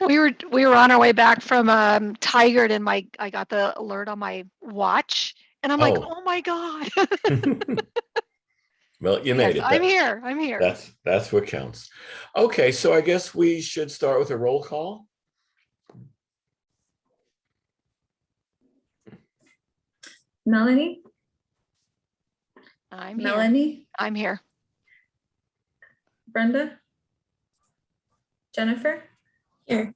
We were on our way back from Tigard, and I got the alert on my watch, and I'm like, oh my God. Well, you made it. I'm here. I'm here. That's what counts. Okay, so I guess we should start with a roll call. Melanie? I'm here. Melanie? I'm here. Brenda? Jennifer? Here.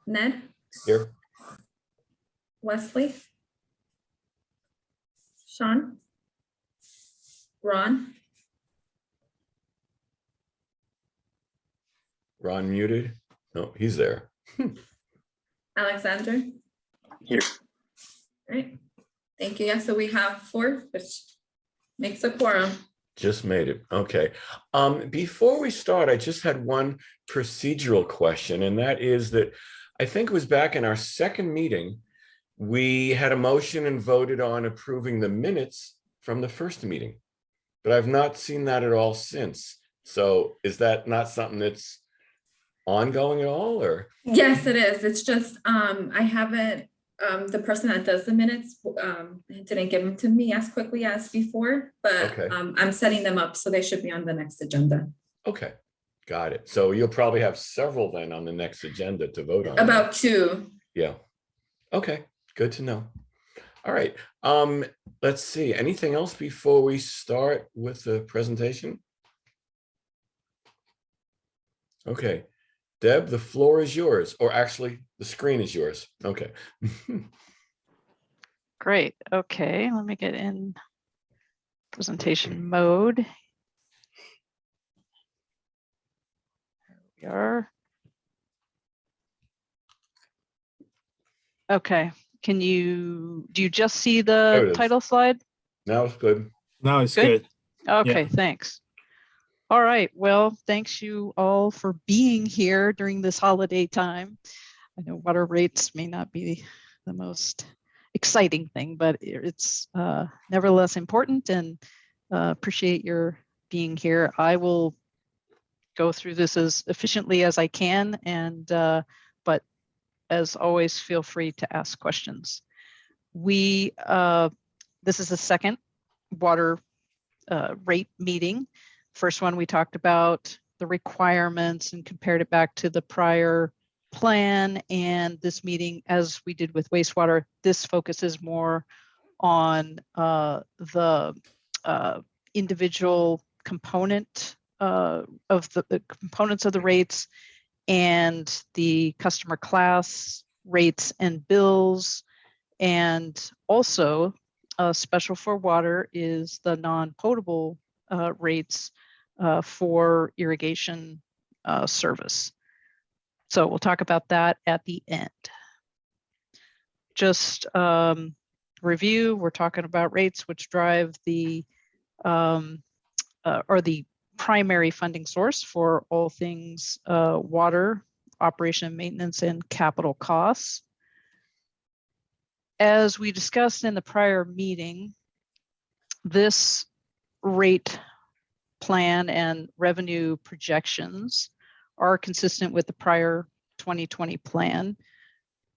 Ned? Here. Wesley? Sean? Ron? Ron muted? No, he's there. Alexander? Here. Great. Thank you. Yeah, so we have 4, which makes a quorum. Just made it. Okay. Before we start, I just had one procedural question, and that is that I think it was back in our second meeting, we had a motion and voted on approving the minutes from the first meeting, but I've not seen that at all since. So is that not something that's ongoing at all, or? Yes, it is. It's just I haven't the person that does the minutes didn't give them to me as quickly as before, but Okay. I'm setting them up, so they should be on the next agenda. Okay, got it. So you'll probably have several then on the next agenda to vote on. About 2. Yeah. Okay, good to know. All right. Let's see. Anything else before we start with the presentation? Okay. Deb, the floor is yours, or actually the screen is yours. Okay. Great. Okay, let me get in presentation mode. There we are. Okay, do you just see the title slide? Now it's good. Now it's good. Okay, Yeah. Thanks. All right, well, thanks you all for being here during this holiday time. I know water rates may not be the most exciting thing, but it's nevertheless important, and appreciate your being here. I will go through this as efficiently as I can, and but as always, feel free to ask questions. This is the second water rate meeting. First one, we talked about the requirements and compared it back to the prior plan. And this meeting, as we did with wastewater, this focuses more on the individual component of the components of the rates and the customer class rates and bills. And also special for water is the non-potable rates for irrigation service. So we'll talk about that at the end. Just review, we're talking about rates which drive the or the primary funding source for all things water, operation, maintenance, and capital costs. As we discussed in the prior meeting, this rate plan and revenue projections are consistent with the prior 2020 plan,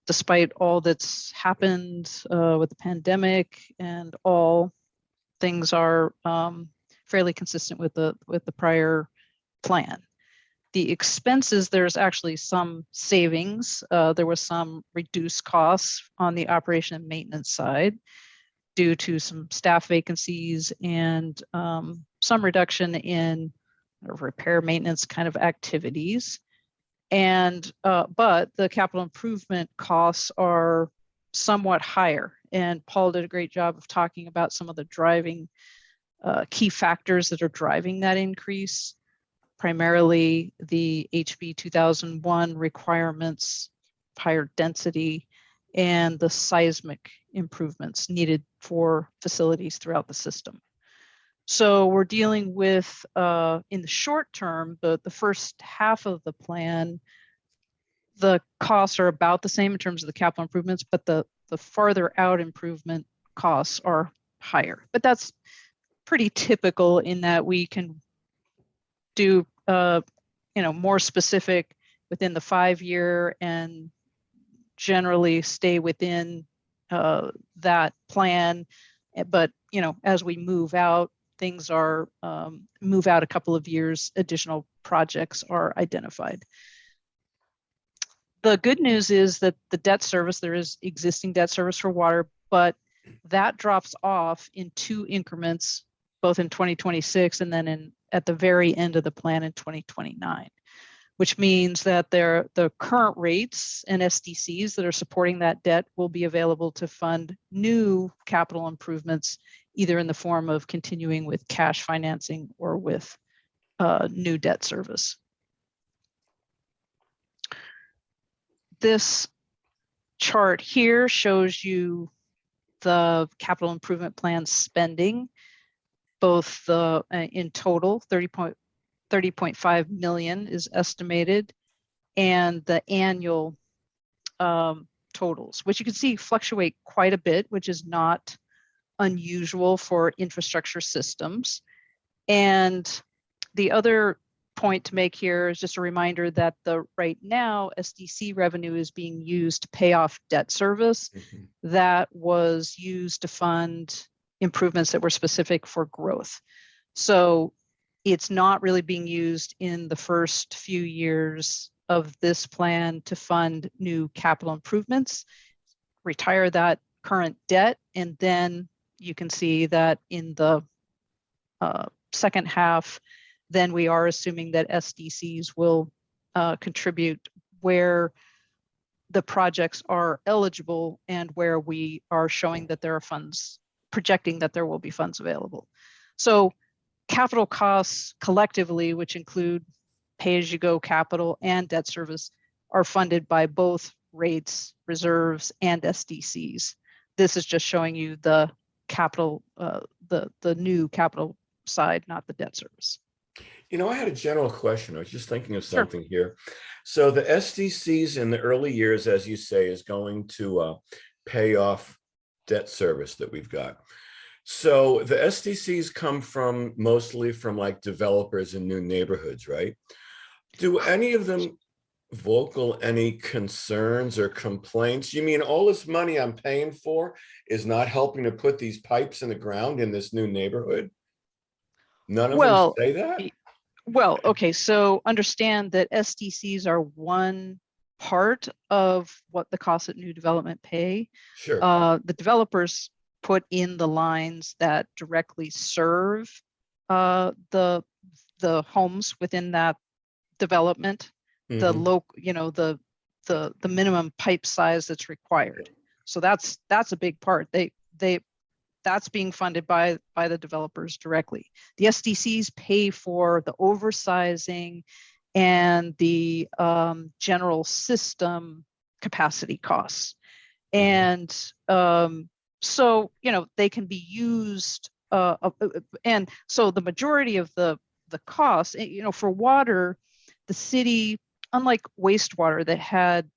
despite all that's happened with the pandemic, and all things are fairly consistent with the prior plan. The expenses, there's actually some savings. There was some reduced costs on the operation and maintenance side due to some staff vacancies and some reduction in repair maintenance kind of activities. And but the capital improvement costs are somewhat higher. And Paul did a great job of talking about some of the driving key factors that are driving that increase. Primarily the HB 2001 requirements, higher density, and the seismic improvements needed for facilities throughout the system. So we're dealing with, in the short term, the first half of the plan, the costs are about the same in terms of the capital improvements, but the farther out improvement costs are higher. But that's pretty typical in that we can do more specific within the 5-year and generally stay within that plan. But, as we move out, things are move out a couple of years, additional projects are identified. The good news is that the debt service, there is existing debt service for water, but that drops off in 2 increments, both in 2026 and then at the very end of the plan in 2029, which means that the current rates and SDCs that are supporting that debt will be available to fund new capital improvements, either in the form of continuing with cash financing or with new debt service. This chart here shows you the capital improvement plan spending, both in total, 30.5 million is estimated, and the annual totals, which you can see fluctuate quite a bit, which is not unusual for infrastructure systems. And the other point to make here is just a reminder that right now SDC revenue is being used to pay off debt service that was used to fund improvements that were specific for growth. So it's not really being used in the first few years of this plan to fund new capital improvements, retire that current debt, and then you can see that in the second half, then we are assuming that SDCs will contribute where the projects are eligible and where we are showing that there are funds, projecting that there will be funds available. So capital costs collectively, which include pay-as-you-go capital and debt service, are funded by both rates, reserves, and SDCs. This is just showing you the capital, the new capital side, not the debt service. I had a general question. I was just thinking of something here. So the SDCs in the early years, as you say, is going to pay off debt service that we've got. So the SDCs come mostly from like developers in new neighborhoods, right? Do any of them vocal any concerns or complaints? You mean all this money I'm paying for is not helping to put these pipes in the ground in this new neighborhood? None of them say that? Well, okay, so understand that SDCs are one part of what the costs at new development pay. Sure. The developers put in the lines that directly serve the homes within that development, the minimum pipe size that's required. So that's a big part. That's being funded by the developers directly. The SDCs pay for the oversizing and the general system capacity costs. And so, they can be used, and so the majority of the costs, for water, the city, unlike wastewater that had,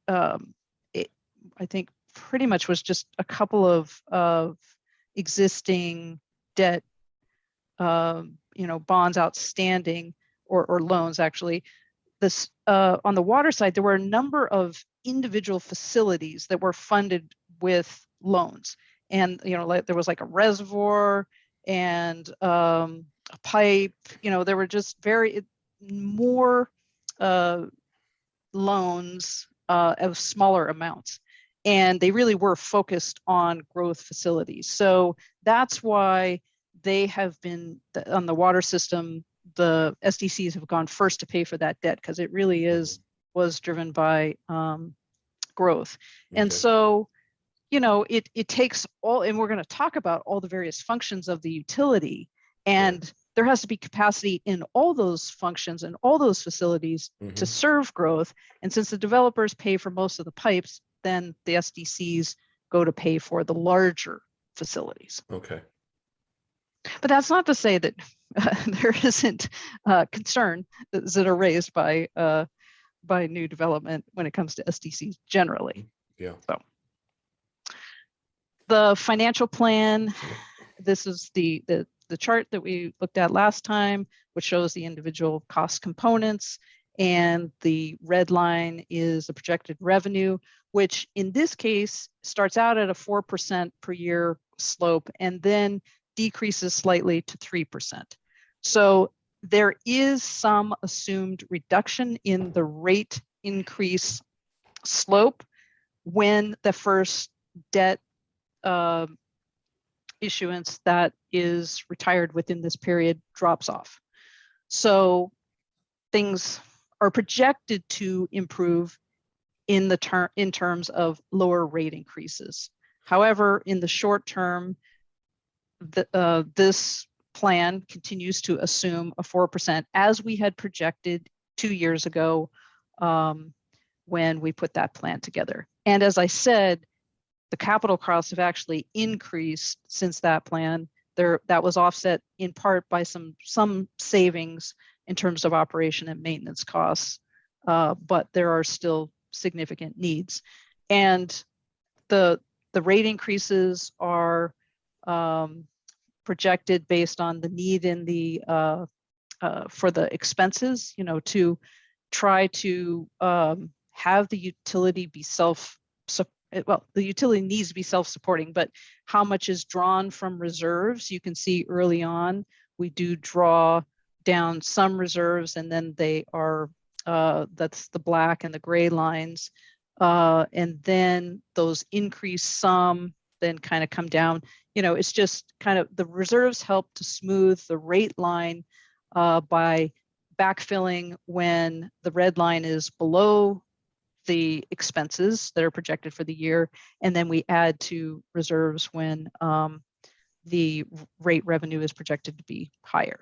I think, pretty much was just a couple of existing debt, bonds outstanding or loans actually. This on the water side, there were a number of individual facilities that were funded with loans, and like there was like a reservoir and a pipe. There were just more loans of smaller amounts. And they really were focused on growth facilities. So that's why they have been, on the water system, the SDCs have gone first to pay for that debt, because it really was driven by growth. Okay. And so, it takes all, and we're going to talk about all the various functions of the utility, and there has to be capacity in all those functions and all those facilities to serve growth. And since the developers pay for most of the pipes, then the SDCs go to pay for the larger facilities. Okay. But that's not to say that there isn't concern that are raised by new development when it comes to SDCs generally. Yeah. So the financial plan, this is the chart that we looked at last time, which shows the individual cost components. And the red line is the projected revenue, which in this case starts out at a 4% per year slope and then decreases slightly to 3%. So there is some assumed reduction in the rate increase slope when the first debt issuance that is retired within this period drops off. So things are projected to improve in terms of lower rate increases. However, in the short term, this plan continues to assume a 4% as we had projected 2 years ago when we put that plan together. And as I said, the capital costs have actually increased since that plan. That was offset in part by some savings in terms of operation and maintenance costs, but there are still significant needs. And the rate increases are projected based on the need in the for the expenses, to try to have the utility be the utility needs to be self-supporting, but how much is drawn from reserves? You can see early on, we do draw down some reserves, and then they are, that's the black and the gray lines. And then those increase some, then kind of come down. It's just kind of the reserves help to smooth the rate line by backfilling when the red line is below the expenses that are projected for the year, and then we add to reserves when the rate revenue is projected to be higher.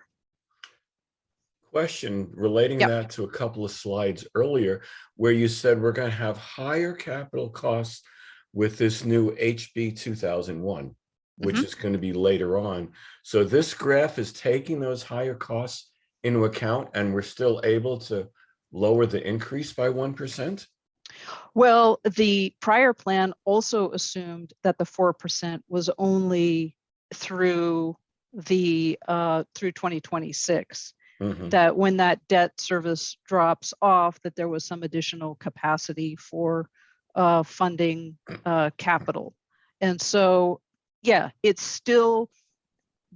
Question relating that to a couple of slides earlier, where you said we're going to have higher capital costs with this new HB 2001, which is going to be later on. So this graph is taking those higher costs into account, and we're still able to lower the increase by 1%? Well, the prior plan also assumed that the 4% was only through 2026. That when that debt service drops off, that there was some additional capacity for funding capital. And so, it's still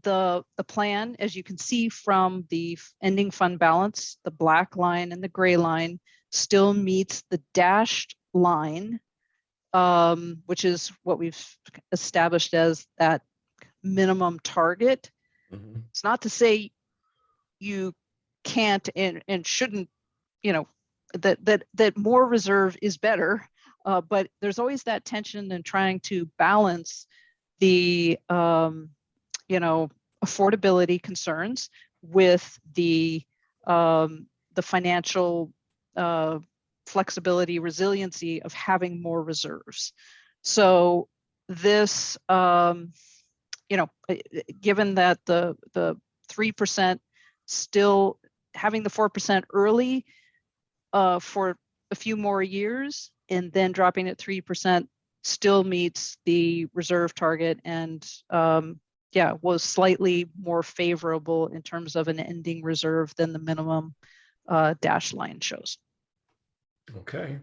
the plan, as you can see from the ending fund balance, the black line and the gray line still meets the dashed line, which is what we've established as that minimum target. It's not to say you can't and shouldn't, that more reserve is better, but there's always that tension in trying to balance the affordability concerns with the financial flexibility, resiliency of having more reserves. So this, given that the 3% still having the 4% early for a few more years and then dropping at 3% still meets the reserve target, and was slightly more favorable in terms of an ending reserve than the minimum dash line shows. Okay.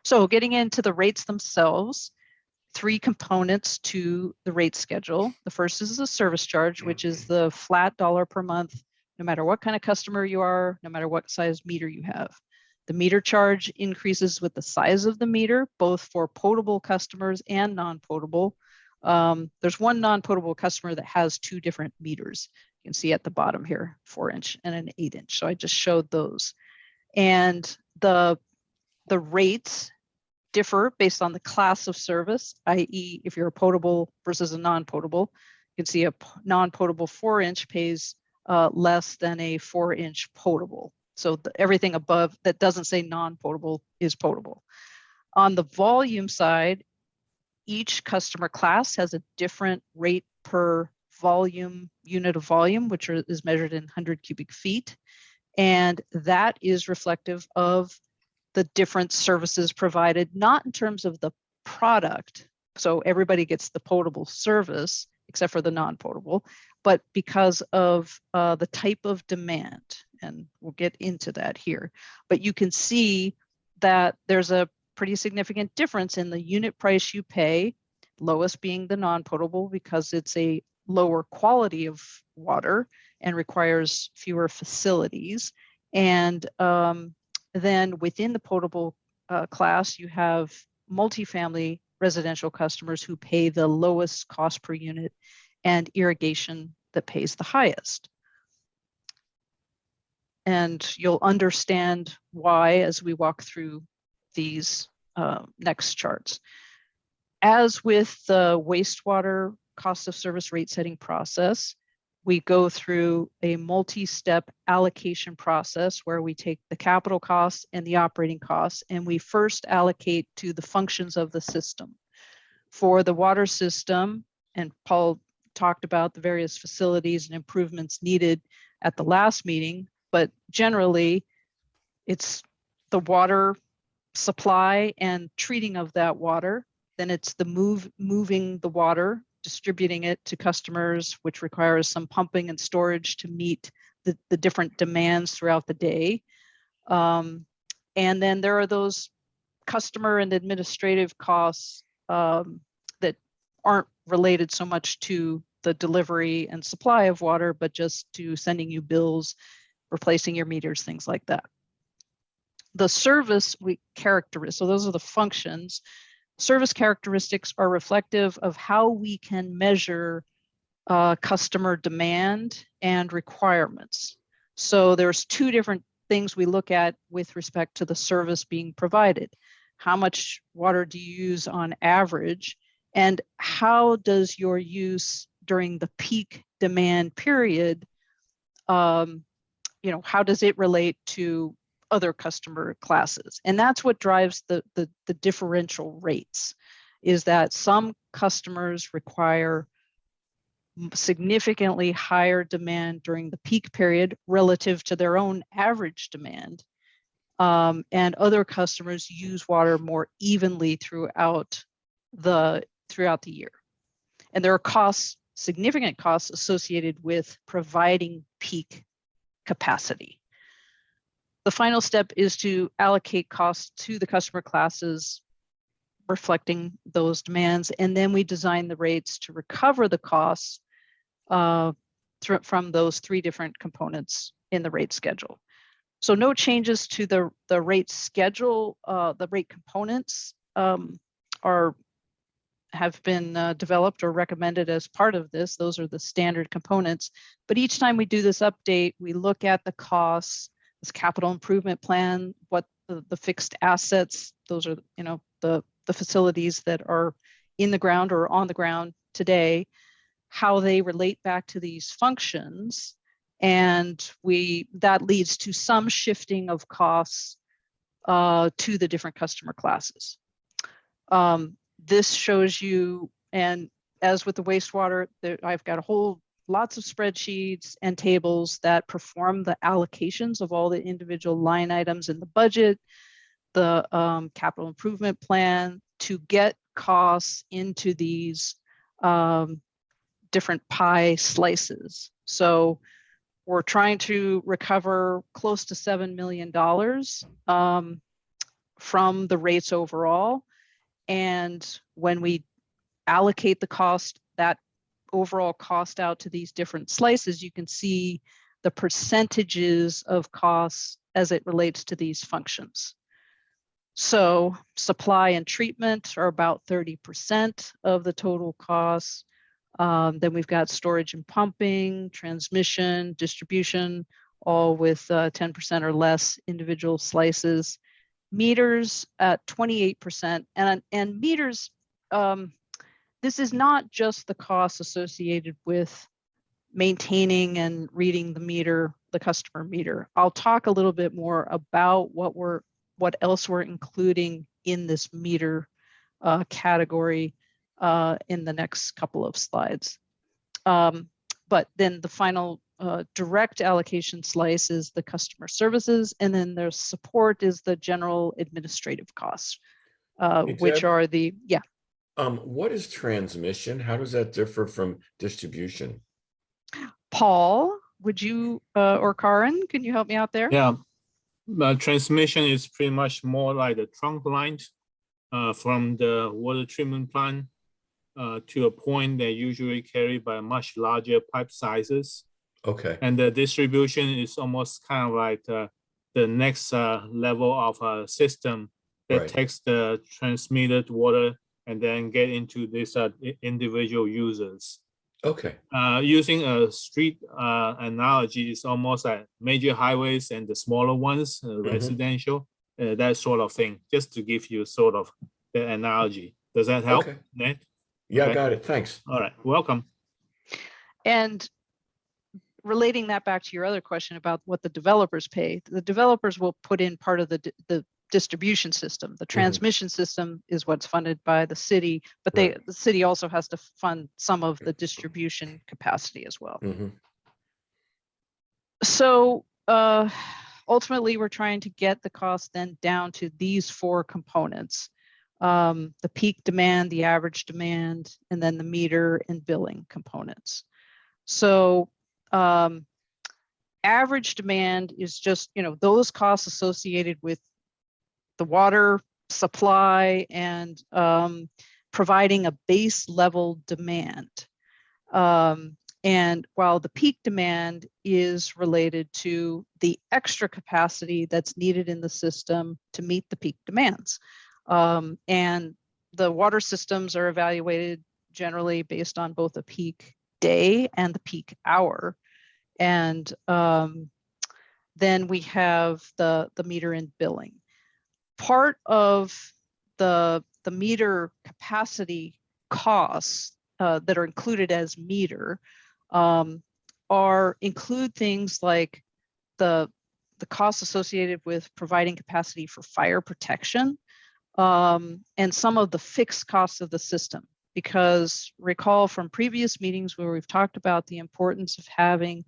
So getting into the rates themselves, 3 components to the rate schedule. The first is the service charge, which is the flat dollar per month, no matter what kind of customer you are, no matter what size meter you have. The meter charge increases with the size of the meter, both for potable customers and non-potable. There's one non-potable customer that has 2 different meters. You can see at the bottom here, 4-inch and an 8-inch. So I just showed those. And the rates differ based on the class of service, i.e. if you're a potable versus a non-potable. You can see a non-potable 4-inch pays less than a 4-inch potable. So everything above that doesn't say non-potable is potable. On the volume side, each customer class has a different rate per volume, unit of volume, which is measured in 100 cubic feet. And that is reflective of the different services provided, not in terms of the product. So everybody gets the potable service, except for the non-potable, but because of the type of demand, and we'll get into that here. But you can see that there's a pretty significant difference in the unit price you pay, lowest being the non-potable because it's a lower quality of water and requires fewer facilities. And then within the potable class, you have multifamily residential customers who pay the lowest cost per unit and irrigation that pays the highest. And you'll understand why as we walk through these next charts. As with the wastewater cost of service rate setting process, we go through a multi-step allocation process where we take the capital costs and the operating costs, and we first allocate to the functions of the system. For the water system, and Paul talked about the various facilities and improvements needed at the last meeting, but generally it's the water supply and treating of that water. Then it's the moving the water, distributing it to customers, which requires some pumping and storage to meet the different demands throughout the day. And then there are those customer and administrative costs that aren't related so much to the delivery and supply of water, but just to sending you bills, replacing your meters, things like that. The service characteristics, so those are the functions. Service characteristics are reflective of how we can measure customer demand and requirements. So there's two different things we look at with respect to the service being provided. How much water do you use on average? And how does your use during the peak demand period, how does it relate to other customer classes? And that's what drives the differential rates, is that some customers require significantly higher demand during the peak period relative to their own average demand. And other customers use water more evenly throughout the year. And there are significant costs associated with providing peak capacity. The final step is to allocate costs to the customer classes reflecting those demands, and then we design the rates to recover the costs from those three different components in the rate schedule. So no changes to the rate schedule. The rate components have been developed or recommended as part of this. Those are the standard components. But each time we do this update, we look at the costs, this capital improvement plan, what the fixed assets, those are the facilities that are in the ground or on the ground today, how they relate back to these functions. And that leads to some shifting of costs to the different customer classes. This shows you, and as with the wastewater, I've got lots of spreadsheets and tables that perform the allocations of all the individual line items in the budget, the capital improvement plan, to get costs into these different pie slices. So we're trying to recover close to $7 million from the rates overall. And when we allocate the cost, that overall cost out to these different slices, you can see the percentages of costs as it relates to these functions. So supply and treatment are about 30% of the total costs. Then we've got storage and pumping, transmission, distribution, all with 10% or less individual slices. Meters at 28%. And meters, this is not just the costs associated with maintaining and reading the meter, the customer meter. I'll talk a little bit more about what else we're including in this meter category in the next couple of slides. But then the final direct allocation slice is the customer services, and then there's support is the general administrative costs, which are the, what is transmission? How does that differ from distribution? Paul, would you, or Karin, can you help me out there? Yeah, transmission is pretty much more like the trunk line from the water treatment plant to a point that usually carried by much larger pipe sizes. Okay. And the distribution is almost kind of like the next level of a system that Right. takes the transmitted water and then get into these individual users. Okay. Using a street analogy, is almost like major highways and the smaller ones, residential, that sort of thing, just to give you sort of the analogy. Does that help, Okay. Ned? Yeah, Okay. got it. Thanks. All right, welcome. And relating that back to your other question about what the developers pay, the developers will put in part of the distribution system. The transmission system is what's funded by the city, but the city also has to fund some of the distribution capacity as well. So ultimately, we're trying to get the cost then down to these 4 components: the peak demand, the average demand, and then the meter and billing components. So average demand is just, those costs associated with the water supply and providing a base level demand. And while the peak demand is related to the extra capacity that's needed in the system to meet the peak demands. And the water systems are evaluated generally based on both the peak day and the peak hour. And then we have the meter and billing. Part of the meter capacity costs that are included as meter include things like the costs associated with providing capacity for fire protection and some of the fixed costs of the system. Because recall from previous meetings where we've talked about the importance of having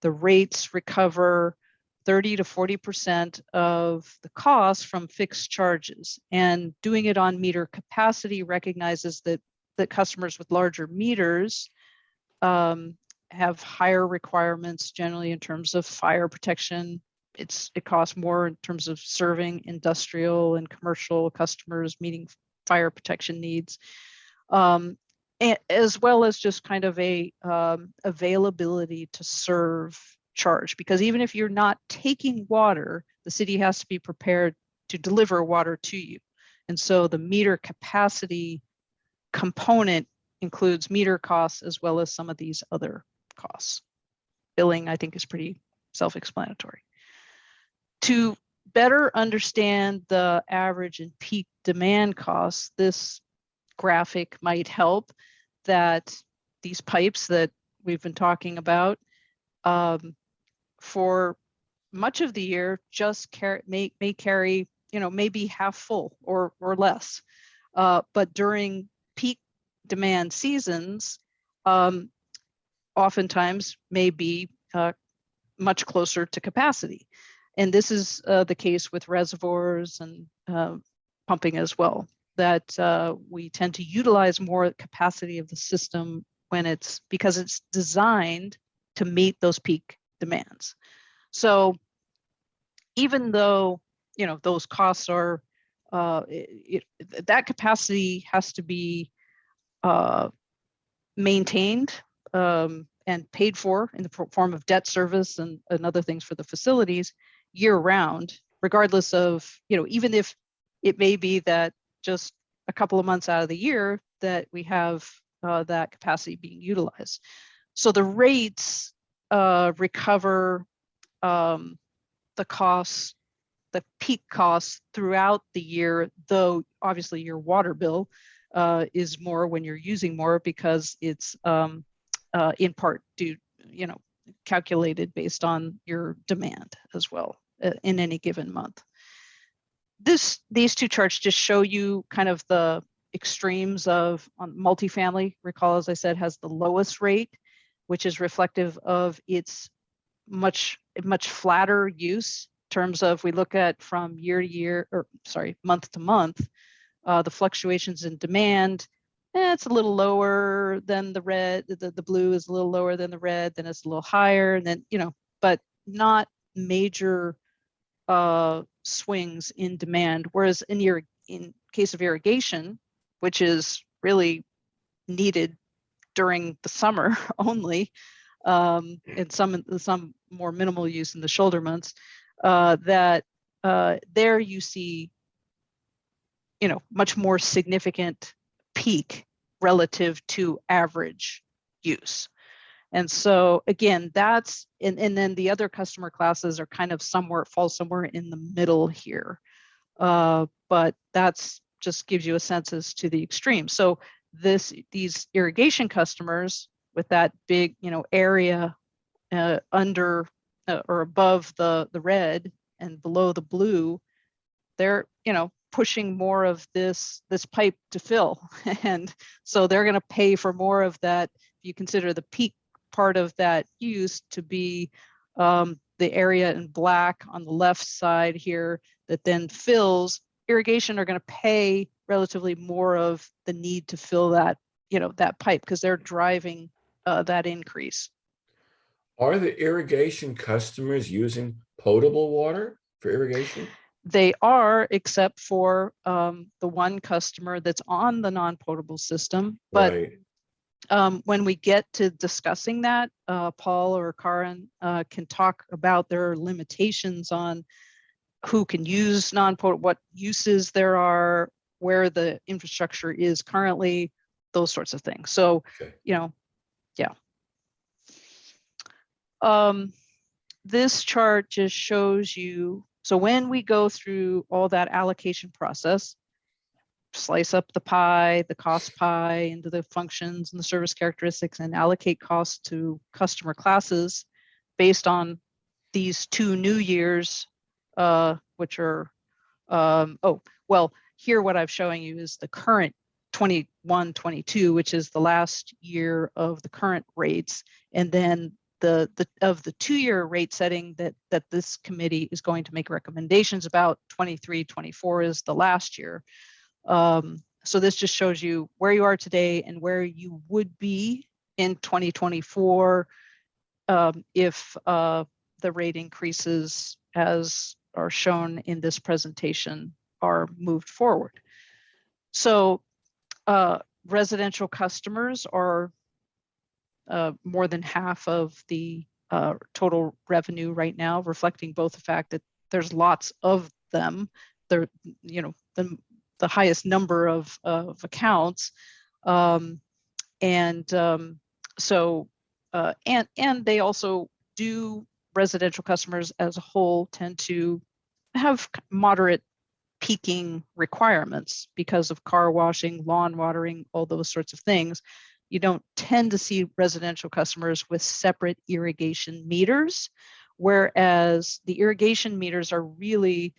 the rates recover 30 to 40% of the cost from fixed charges, and doing it on meter capacity recognizes that customers with larger meters have higher requirements generally in terms of fire protection. It costs more in terms of serving industrial and commercial customers meeting fire protection needs, as well as just kind of a availability to serve charge. Because even if you're not taking water, the city has to be prepared to deliver water to you. And so the meter capacity component includes meter costs as well as some of these other costs. Billing, I think, is pretty self-explanatory. To better understand the average and peak demand costs, this graphic might help. That these pipes that we've been talking about for much of the year just may carry, maybe half full or less. But during peak demand seasons, oftentimes may be much closer to capacity. And this is the case with reservoirs and pumping as well, that we tend to utilize more capacity of the system because it's designed to meet those peak demands. So even though, those costs are, that capacity has to be maintained and paid for in the form of debt service and other things for the facilities year round, regardless of, even if it may be that just a couple of months out of the year that we have that capacity being utilized. So the rates recover the costs, the peak costs throughout the year, though obviously your water bill is more when you're using more because it's in part due, calculated based on your demand as well in any given month. These 2 charts just show you kind of the extremes of multifamily. Recall, as I said, has the lowest rate, which is reflective of its much flatter use in terms of, we look at from year to year, month to month, the fluctuations in demand it's a little lower than the red, the blue is a little lower than the red, then it's a little higher, and then, but not major swings in demand. Whereas in case of irrigation, which is really needed during the summer only, and some more minimal use in the shoulder months, that there you see, much more significant peak relative to average use. And so again, that's, and then the other customer classes are kind of falls somewhere in the middle here. But that's just gives you a sense as to the extreme. So these irrigation customers with that big, area under or above the red and below the blue, they're, pushing more of this pipe to fill. And so they're going to pay for more of that. If you consider the peak part of that use to be the area in black on the left side here that then fills, irrigation are going to pay relatively more of the need to fill that, that pipe, because they're driving that increase. Are the irrigation customers using potable water for irrigation? They are, except for the one customer that's on the non-potable system. But Right. When we get to discussing that, Paul or Karin can talk about their limitations on who can use non-potable, what uses there are, where the infrastructure is currently, those sorts of things. So, Okay. yeah. This chart just shows you, so when we go through all that allocation process, slice up the pie, the cost pie into the functions and the service characteristics, and allocate costs to customer classes based on these 2 new years, which are, here what I'm showing you is the current 21-22, which is the last year of the current rates, and then of the 2-year rate setting that this committee is going to make recommendations about. 23-24 is the last year. So this just shows you where you are today and where you would be in 2024 if the rate increases as are shown in this presentation are moved forward. So residential customers are more than half of the total revenue right now, reflecting both the fact that there's lots of them. They're, the highest number of accounts, and they also do, residential customers as a whole tend to have moderate peaking requirements because of car washing, lawn watering, all those sorts of things. You don't tend to see residential customers with separate irrigation meters, whereas the irrigation meters are really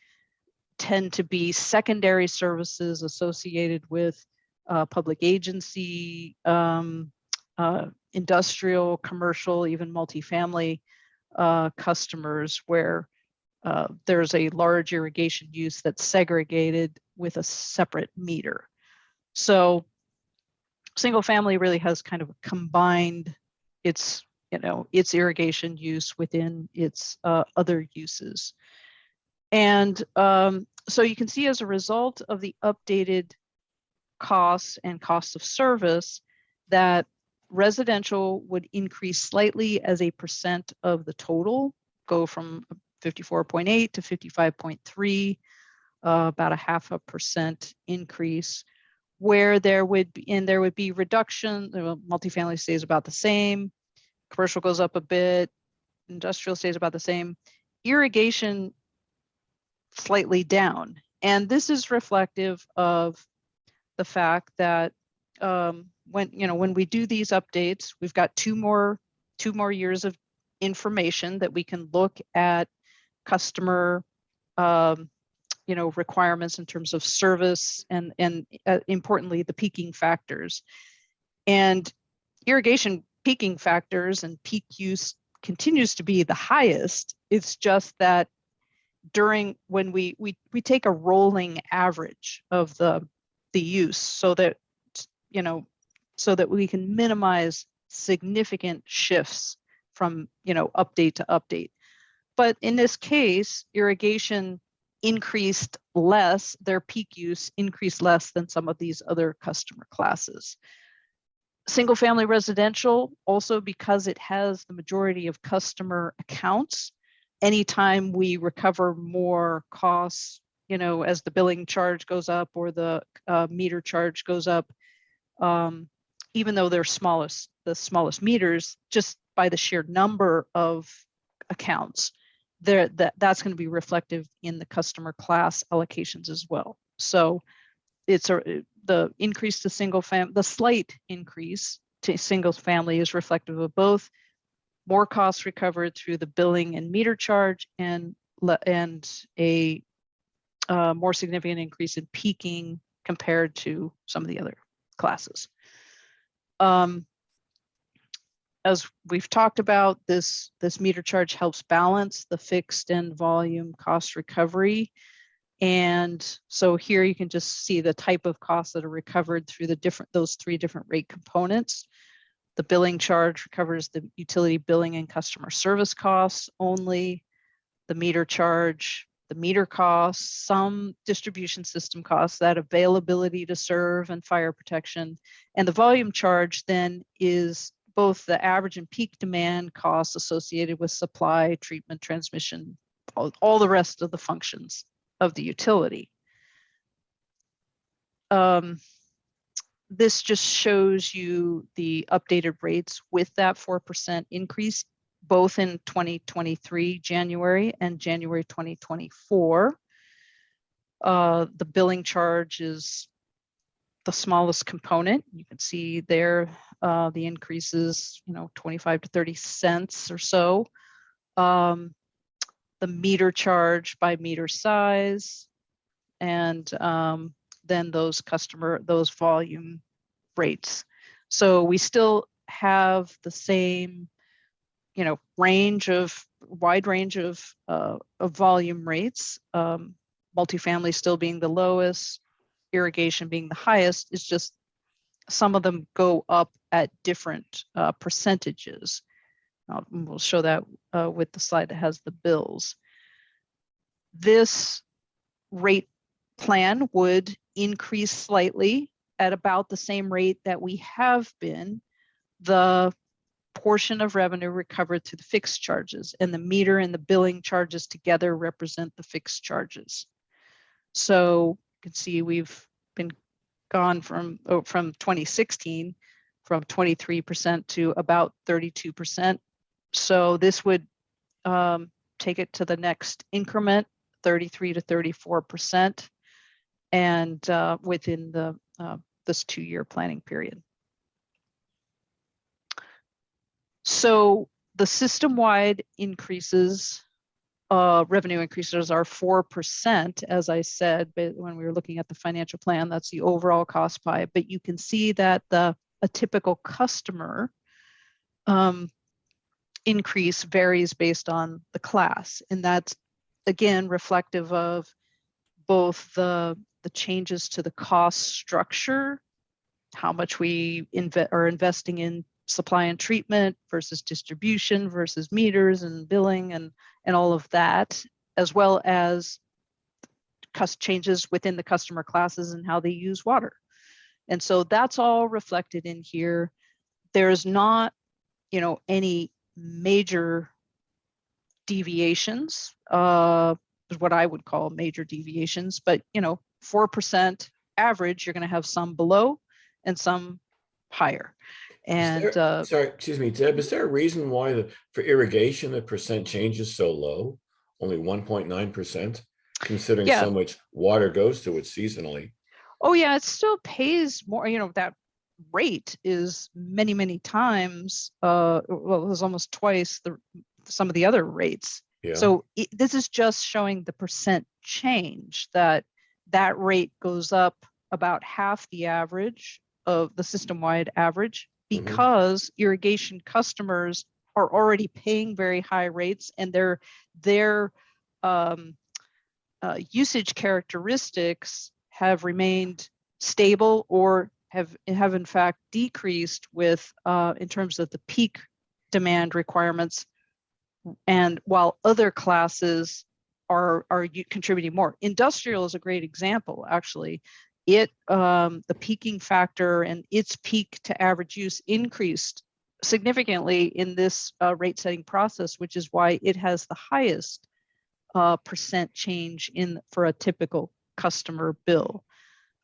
tend to be secondary services associated with public agency, industrial, commercial, even multifamily customers, where there's a large irrigation use that's segregated with a separate meter. So single family really has kind of combined its irrigation use within its other uses. And so you can see, as a result of the updated costs and cost of service, that residential would increase slightly as a percent of the total, go from 54.8 to 55.3, about a 0.5% increase. Where there would be reduction, multifamily stays about the same, commercial goes up a bit, industrial stays about the same, irrigation slightly down. And this is reflective of the fact that when we do these updates, we've got two more years of information that we can look at customer requirements in terms of service and importantly the peaking factors. And irrigation peaking factors and peak use continues to be the highest. It's just that when we take a rolling average of the use, so that so that we can minimize significant shifts from, update to update. But in this case, irrigation increased less, their peak use increased less than some of these other customer classes. Single family residential, also because it has the majority of customer accounts, anytime we recover more costs, as the billing charge goes up or the meter charge goes up, even though they're the smallest meters, just by the sheer number of accounts, that's going to be reflective in the customer class allocations as well. So it's the increase to the slight increase to single family is reflective of both more costs recovered through the billing and meter charge and a more significant increase in peaking compared to some of the other classes. As we've talked about, this meter charge helps balance the fixed and volume cost recovery. And so here you can just see the type of costs that are recovered through those three different rate components. The billing charge recovers the utility billing and customer service costs only. The meter charge, the meter costs, some distribution system costs, that availability to serve and fire protection. And the volume charge then is both the average and peak demand costs associated with supply, treatment, transmission, all the rest of the functions of the utility. This just shows you the updated rates with that 4% increase, both in 2023 January and January 2024. The billing charge is the smallest component. You can see there the increases, 25 to 30 cents or so. The meter charge by meter size, and then those volume rates. So we still have the same, wide range of volume rates. Multifamily still being the lowest, irrigation being the highest. It's just some of them go up at different percentages. We'll show that with the slide that has the bills. This rate plan would increase slightly at about the same rate that we have been the portion of revenue recovered through the fixed charges, and the meter and the billing charges together represent the fixed charges. So you can see we've been gone from 2016 from 23% to about 32%. So this would take it to the next increment, 33 to 34%, and within this 2-year planning period. So the system-wide increases, revenue increases are 4%, as I said, but when we were looking at the financial plan, that's the overall cost pie. But you can see that a typical customer increase varies based on the class. And that's, again, reflective of both the changes to the cost structure, how much we are investing in supply and treatment versus distribution versus meters and billing and all of that, as well as changes within the customer classes and how they use water. And so that's all reflected in here. There's not, any major deviations, what I would call major deviations, but 4% average, you're going to have some below and some higher. And sorry, excuse me, Deb, is there a reason why for irrigation the percent change is so low, only 1.9%, considering so much water goes to it seasonally? Oh yeah, it still pays more. That rate is many, many times. Well, it was almost twice some of the other rates. Yeah. So this is just showing the percent change that rate goes up about half the average of the system-wide average, because irrigation customers are already paying very high rates, and their usage characteristics have remained stable or have in fact decreased with in terms of the peak demand requirements, and while other classes are contributing more. Industrial is a great example, actually. It the peaking factor and its peak to average use increased significantly in this rate setting process, which is why it has the highest percent change for a typical customer bill.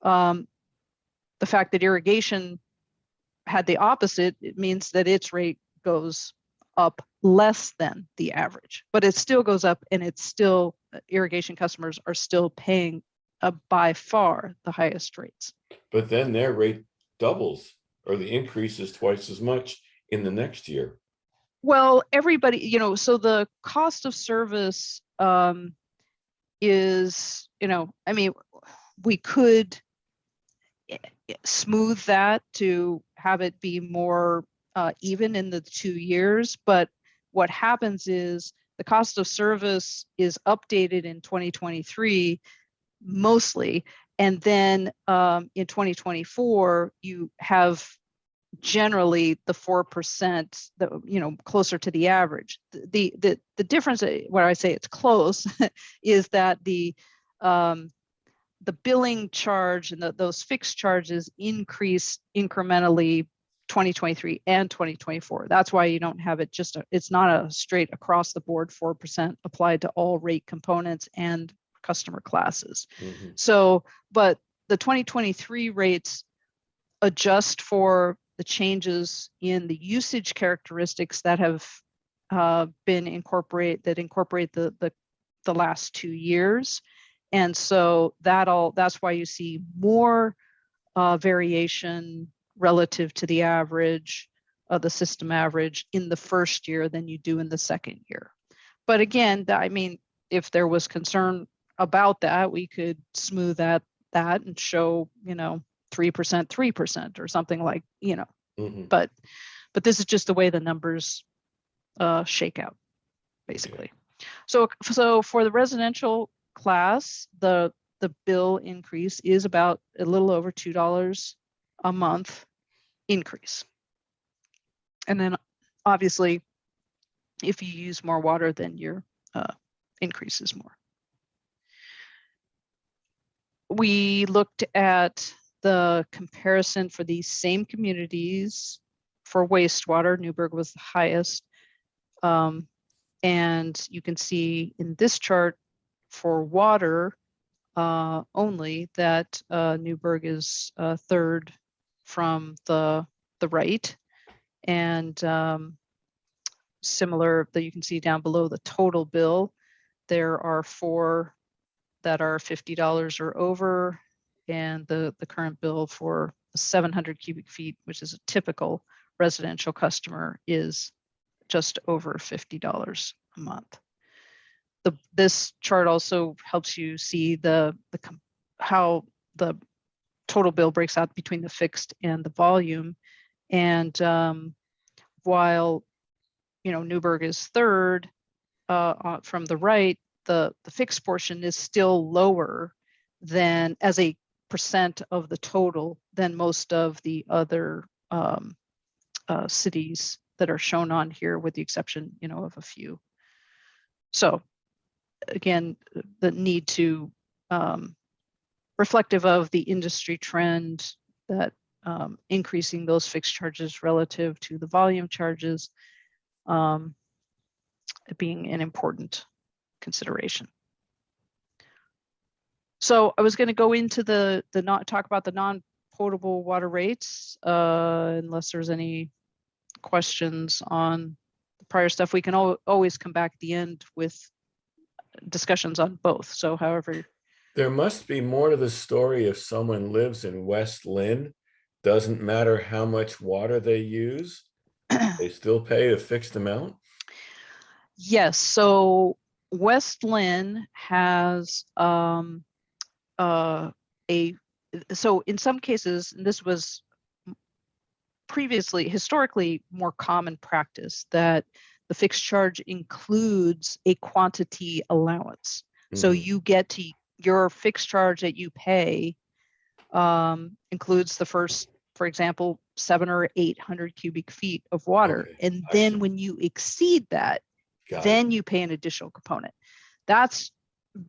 The fact that irrigation had the opposite, it means that its rate goes up less than the average, but it still goes up, and it's still, irrigation customers are still paying by far the highest rates. But then their rate doubles, or the increase is twice as much in the next year. Well, everybody, so the cost of service is, I mean, we could smooth that to have it be more even in the 2 years, but what happens is the cost of service is updated in 2023 mostly, and then in 2024 you have generally the 4%, closer to the average. The difference, where I say it's close, is that the billing charge and those fixed charges increase incrementally 2023 and 2024. That's why you don't have it it's not a straight across the board 4% applied to all rate components and customer classes. Mm-hmm. So, but the 2023 rates adjust for the changes in the usage characteristics that have been incorporate the last 2 years. And so that's why you see more variation relative to the average of the system average in the first year than you do in the second year. But again, I mean, if there was concern about that, we could smooth that and show, 3% or something like, Mm-hmm. but this is just the way the numbers shake out, basically. Okay. So for the residential class, the bill increase is about a little over $2 a month increase. And then obviously, if you use more water, then your increase is more. We looked at the comparison for these same communities for wastewater. Newberg was the highest. And you can see in this chart for water only that Newberg is third from the right. And similar that you can see down below the total bill, there are 4 that are $50 or over, and the current bill for 700 cubic feet, which is a typical residential customer, is just over $50 a month. This chart also helps you see how the total bill breaks out between the fixed and the volume. And while Newberg is third from the right, the fixed portion is still lower than as a percent of the total than most of the other cities that are shown on here, with the exception of a few. So again, the need to reflective of the industry trend that increasing those fixed charges relative to the volume charges being an important consideration. So I was going to go into talk about the non-potable water rates, unless there's any questions on the prior stuff. We can always come back at the end with discussions on both. So however. There must be more to the story if someone lives in West Lynn, doesn't matter how much water they use, they still pay a fixed amount? Yes, so West Lynn has so in some cases, and this was historically more common practice, that the fixed charge includes a quantity allowance. Mm-hmm. So you get to your fixed charge that you pay includes the first for example, 700 or 800 cubic feet of water. Okay, And I then see. when you exceed that, Got it. then you pay an additional component. That's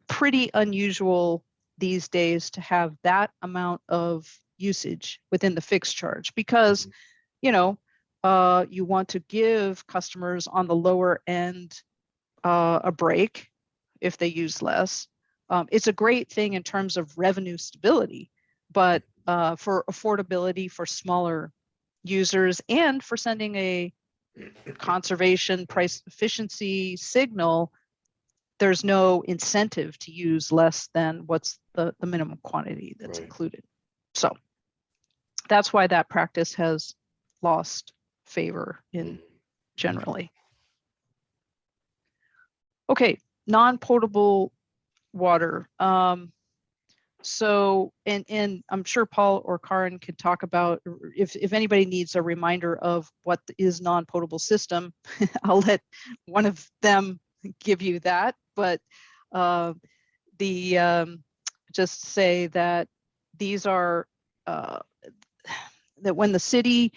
pretty unusual these days to have that amount of usage within the fixed charge, because Mhm. you know, you want to give customers on the lower end a break if they use less. It's a great thing in terms of revenue stability, but for affordability for smaller users and for sending a conservation price efficiency signal, there's no incentive to use less than what's the minimum quantity that's Right. included. So that's why that practice has lost favor in generally. Okay, non-potable water. So, and I'm sure Paul or Karin could talk about, if anybody needs a reminder of what is non-potable system, I'll let one of them give you that. But just say that these are, that when the city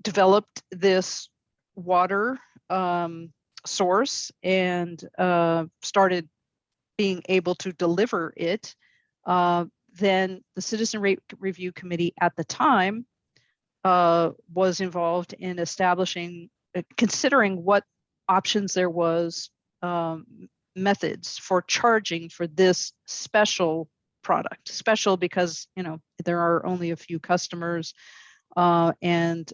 developed this water source and started being able to deliver it, then the Citizen Rate Review Committee at the time was involved in establishing, considering what options there was, methods for charging for this special product. Special because, you know, there are only a few customers, and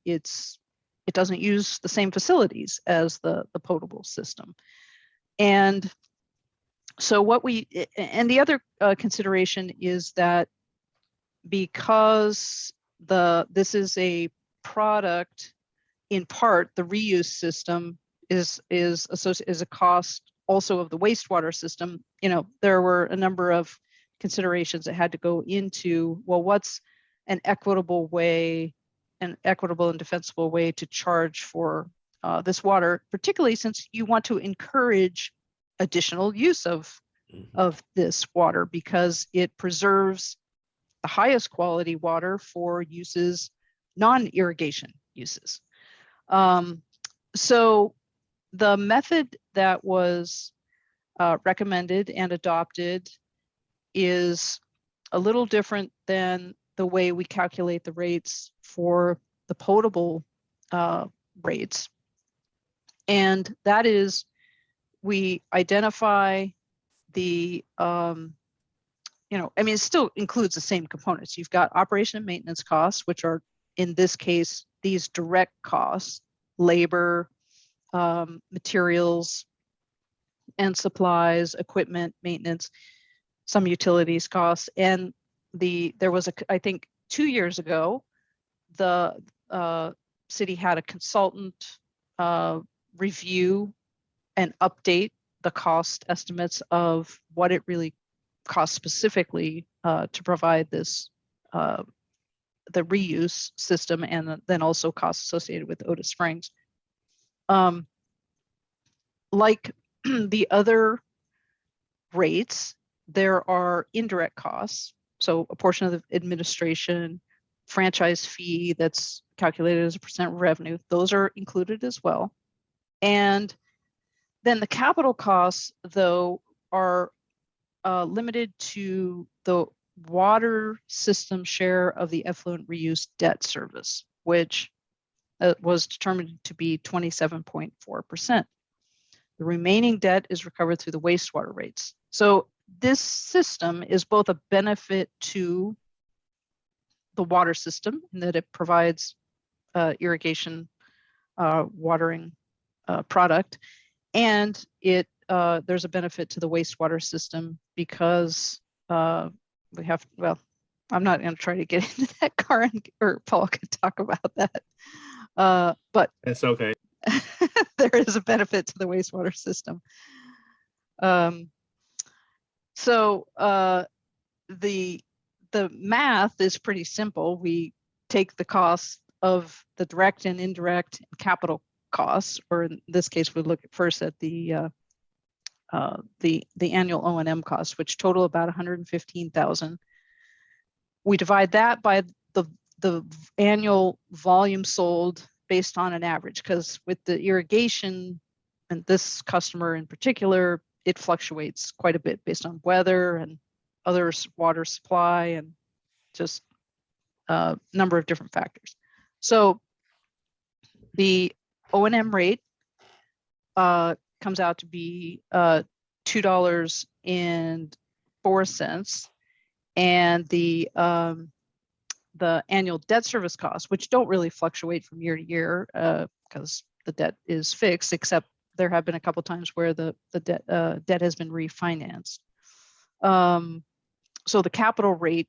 it doesn't use the same facilities as the potable system. And so the other consideration is that because this is a product, in part, the reuse system is associated as a cost also of the wastewater system. You know, there were a number of considerations that had to go into, well, what's an equitable and defensible way to charge for this water, particularly since you want to encourage additional use of this water because it preserves the highest quality water for uses, non-irrigation uses. So the method that was recommended and adopted is a little different than the way we calculate the rates for the potable rates. And that is, we identify the, it still includes the same components. You've got operation and maintenance costs, which are, in this case, these direct costs, labor, materials and supplies, equipment, maintenance, some utilities costs. And there was I think 2 years ago, the city had a consultant review and update the cost estimates of what it really costs specifically to provide this, the reuse system, and then also costs associated with Otis Springs. Like the other rates, there are indirect costs. So a portion of the administration, franchise fee that's calculated as a % of revenue, those are included as well. And then the capital costs, though, are limited to the water system share of the effluent reuse debt service, which was determined to be 27.4%. The remaining debt is recovered through the wastewater rates. So this system is both a benefit to the water system in that it provides irrigation watering product, and there's a benefit to the wastewater system because we have, well, I'm not going to try to get into that. Karin or Paul can talk about that, but It's okay. there is a benefit to the wastewater system. So the math is pretty simple. We take the costs of the direct and indirect capital costs, or in this case, we look first at the annual O&M costs, which total about $115,000. We divide that by the annual volume sold based on an average, because with the irrigation and this customer in particular, it fluctuates quite a bit based on weather and other water supply and just a number of different factors. So the O&M rate comes out to be $2.04, and the annual debt service costs, which don't really fluctuate from year to year because the debt is fixed, except there have been a couple times where the debt has been refinanced. So the capital rate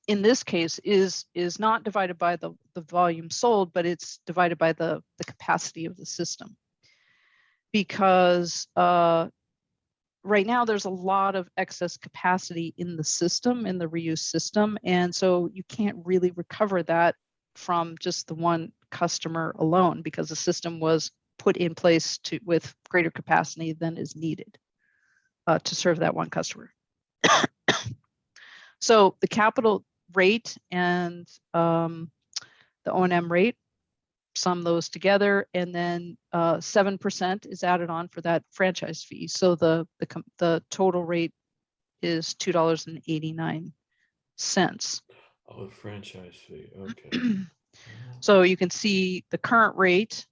in this case is not divided by the volume sold, but it's divided by the capacity of the system. Because right now there's a lot of excess capacity in the system, in the reuse system. And so you can't really recover that from just the one customer alone, because the system was put in place with greater capacity than is needed to serve that one customer. So the capital rate and the O&M rate, sum those together, and then 7% is added on for that franchise fee. So the total rate is $2.89. Oh, franchise fee. Okay. So you can see the current rate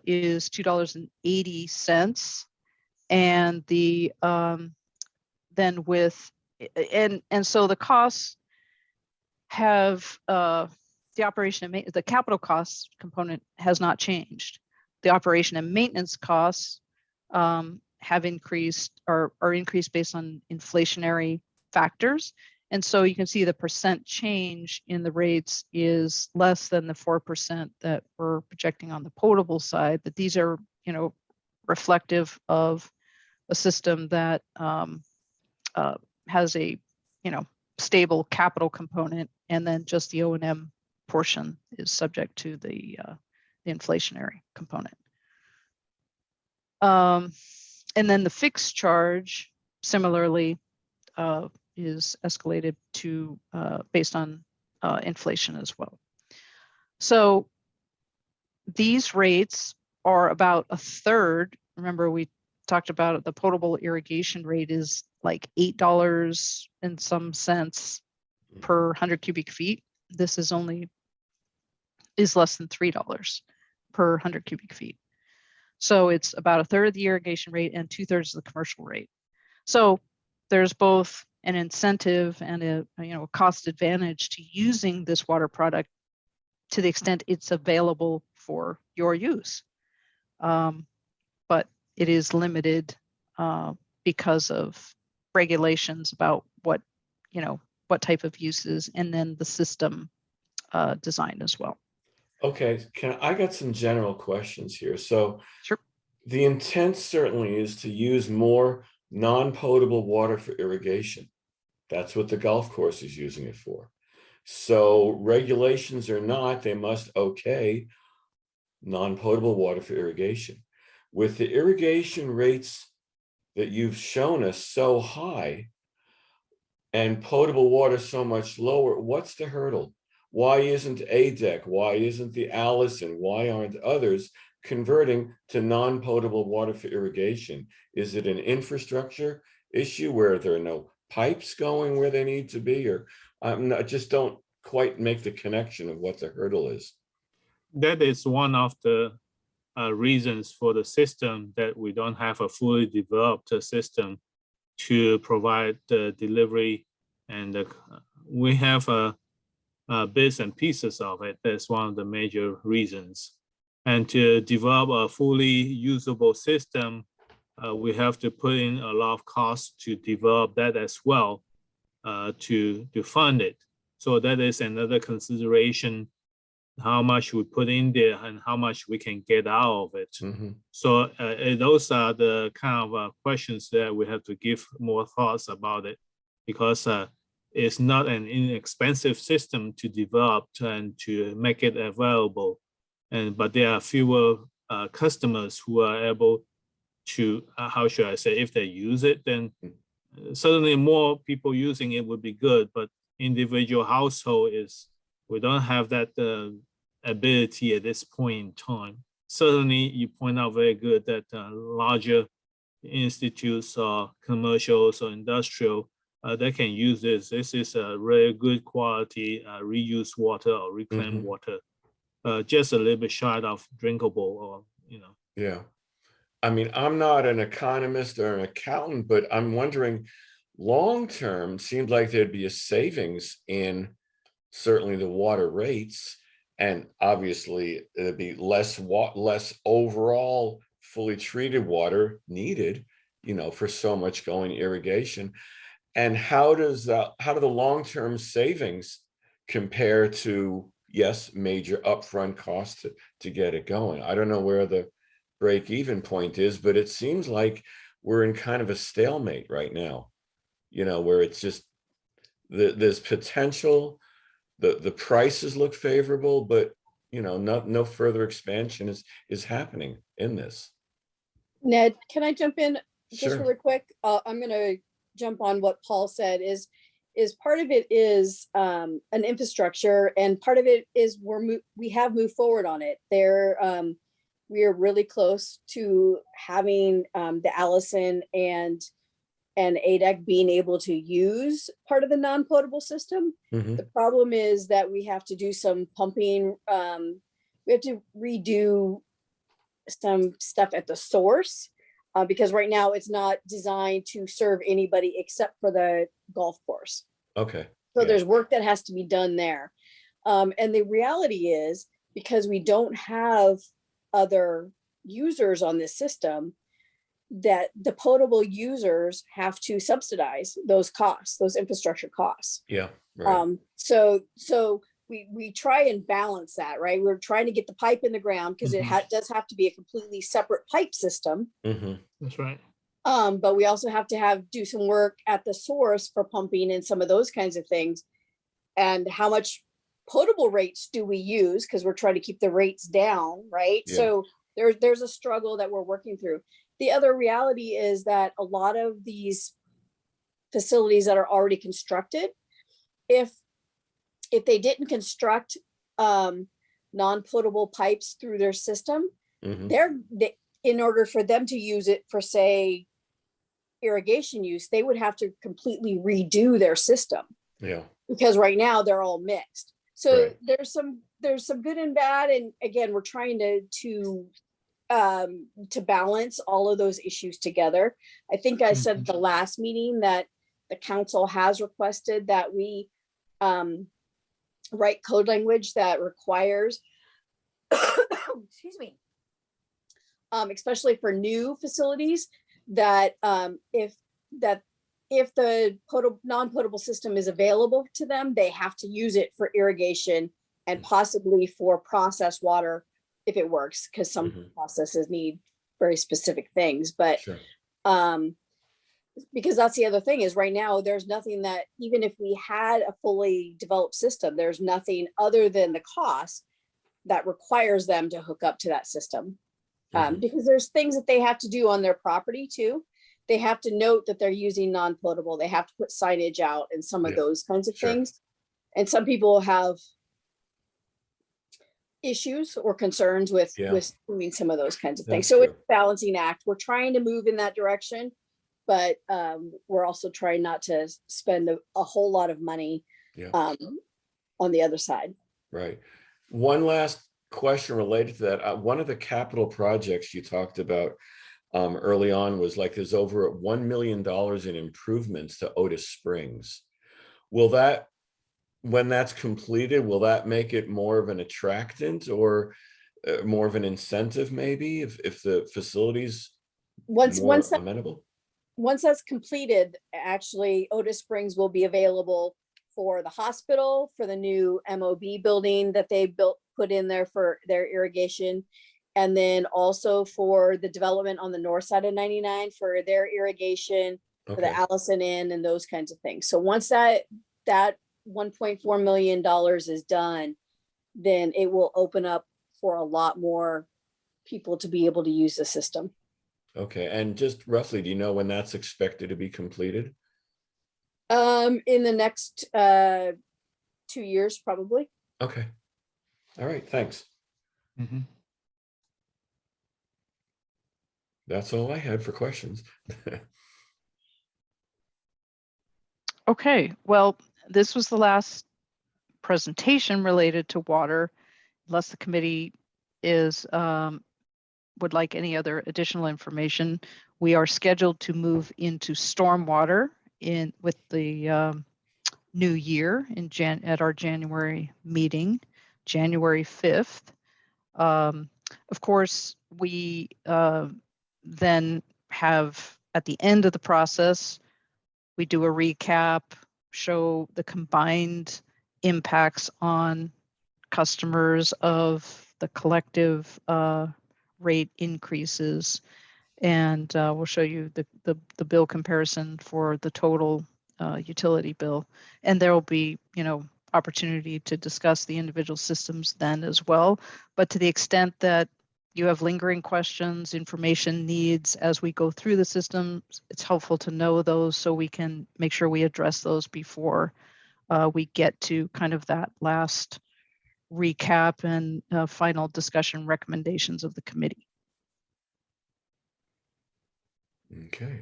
is $2.80, and the then with and so the costs have the operation and the capital costs component has not changed. The operation and maintenance costs have increased or are increased based on inflationary factors. And so you can see the percent change in the rates is less than the 4% that we're projecting on the potable side. That these are, reflective of a system that has a, stable capital component, and then just the O&M portion is subject to the inflationary component. And then the fixed charge similarly is escalated to based on inflation as well. So these rates are about a third. Remember, we talked about the potable irrigation rate is like $8 and some cents per 100 cubic feet. This is less than $3 per 100 cubic feet. So it's about a third of the irrigation rate and 2/3 of the commercial rate. So there's both an incentive and a cost advantage to using this water product to the extent it's available for your use. But it is limited because of regulations about what type of uses, and then the system design as well. Okay, I got some general questions here. So Sure. the intent certainly is to use more non-potable water for irrigation. That's what the golf course is using it for. So regulations or not, they must okay non-potable water for irrigation. With the irrigation rates that you've shown us so high and potable water so much lower, what's the hurdle? Why isn't ADEC? Why isn't the Allison? Why aren't others converting to non-potable water for irrigation? Is it an infrastructure issue where there are no pipes going where they need to be? Or I just don't quite make the connection of what the hurdle is. That is one of the reasons for the system, that we don't have a fully developed system to provide the delivery, and we have bits and pieces of it. That's one of the major reasons. And to develop a fully usable system, we have to put in a lot of costs to develop that as well, to fund it. So that is another consideration, how much we put in there and how much we can get out of it. Mm-hmm. So those are the kind of questions that we have to give more thoughts about it, because it's not an inexpensive system to develop and to make it available. But there are fewer customers who are able to, how should I say, if they use it, then certainly more people using it would be good, but individual household is, we don't have that ability at this point in time. Certainly, you point out very good that larger institutes or commercials or industrial, they can use this. This is a very good quality reused water or reclaimed water, just a little bit shy of drinkable, or Yeah. I mean, I'm not an economist or an accountant, but I'm wondering, long term, seems like there'd be a savings in certainly the water rates, and obviously it'd be less overall fully treated water needed, for so much going irrigation. And how do the long-term savings compare to, yes, major upfront costs to get it going? I don't know where the break-even point is, but it seems like we're in kind of a stalemate right now, where it's just there's potential, the prices look favorable, but no further expansion is happening in this. Ned, can I jump in just Sure. really quick? I'm going to jump on what Paul said. Is part of it is an infrastructure, and part of it is we have moved forward on it. We are really close to having the Allison and ADEC being able to use part of the non-potable system. The problem is that we have to do some pumping. We have to redo some stuff at the source because right now it's not designed to serve anybody except for the golf course. Okay. So Yeah. there's work that has to be done there. And the reality is, because we don't have other users on this system, that the potable users have to subsidize those costs, those infrastructure costs. Yeah. Right. So we try and balance that, right? We're trying to get the pipe in the ground because it does have to be a completely separate pipe system. That's right. But we also have to do some work at the source for pumping and some of those kinds of things. And how much potable rates do we use? Because we're trying to keep the rates down, right? Yeah. So there's a struggle that we're working through. The other reality is that a lot of these facilities that are already constructed, if they didn't construct non-potable pipes through their system, in order for them to use it for, say, irrigation use, they would have to completely redo their system. Yeah. Because right now they're all mixed. So Right. there's some good and bad, and again, we're trying to balance all of those issues together. I think I said at the last meeting that the council has requested that we write code language that requires, excuse me, especially for new facilities, that if the non-potable system is available to them, they have to use it for irrigation and possibly for processed water if it works, because some processes need very specific things. But Sure. Because that's the other thing, is right now there's nothing that, even if we had a fully developed system, there's nothing other than the cost that requires them to hook up to that system. Because there's things that they have to do on their property too. They have to note that they're using non-potable. They have to put signage out and some of those kinds of Sure. things. And some people have issues or concerns with doing some of those kinds of things. That's So true. it's a balancing act. We're trying to move in that direction, but we're also trying not to spend a whole lot of money on the other side. Right. One last question related to that. One of the capital projects you talked about early on was like there's over $1 million in improvements to Otis Springs. Will that, when that's completed, will that make it more of an attractant or more of an incentive, maybe, if the facilities more amenable? Once that's completed, actually, Otis Springs will be available for the hospital, for the new MOB building that they put in there for their irrigation, and then also for the development on the north side of 99 for their irrigation, for the Allison Inn and those kinds of things. So once that $1.4 million is done, then it will open up for a lot more people to be able to use the system. Okay, and just roughly, do you know when that's expected to be completed? In the next 2 years, probably. Okay. All right, thanks. Mhm. That's all I had for questions. Okay, well, this was the last presentation related to water, unless the committee is would like any other additional information. We are scheduled to move into stormwater with the new year at our January meeting, January 5th. Of course, we then have at the end of the process, we do a recap, show the combined impacts on customers of the collective rate increases. And we'll show you the bill comparison for the total utility bill. And there will be, opportunity to discuss the individual systems then as well. But to the extent that you have lingering questions, information needs as we go through the systems, it's helpful to know those so we can make sure we address those before we get to kind of that last recap and final discussion recommendations of the committee. Okay.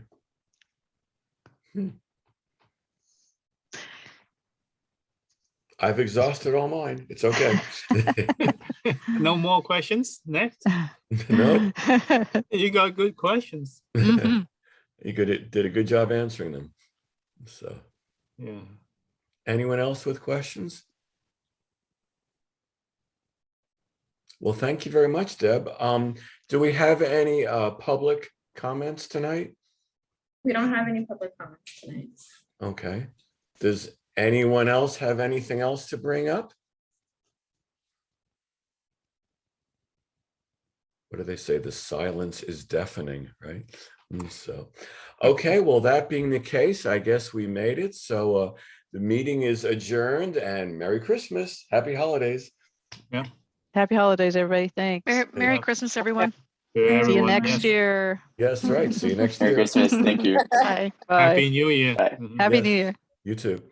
I've exhausted all mine. It's okay. No more questions next? No, You got good questions. Mhm. you did a good job answering them. So, Yeah. anyone else with questions? Well, thank you very much, Deb. Do we have any public comments tonight? We don't have any public comments tonight. Okay. Does anyone else have anything else to bring up? What do they say? The silence is deafening, right? So, okay, well, that being the case, I guess we made it. So the meeting is adjourned, and Merry Christmas. Happy holidays. Happy holidays, everybody. Thanks. Merry Yeah. Christmas, everyone. To See you everyone, next yes. year. Yes, right. See you next Merry year. Christmas. Thank you. Bye. Bye. Happy New Year. Bye. Mhm. Happy Yes. New Year. You too.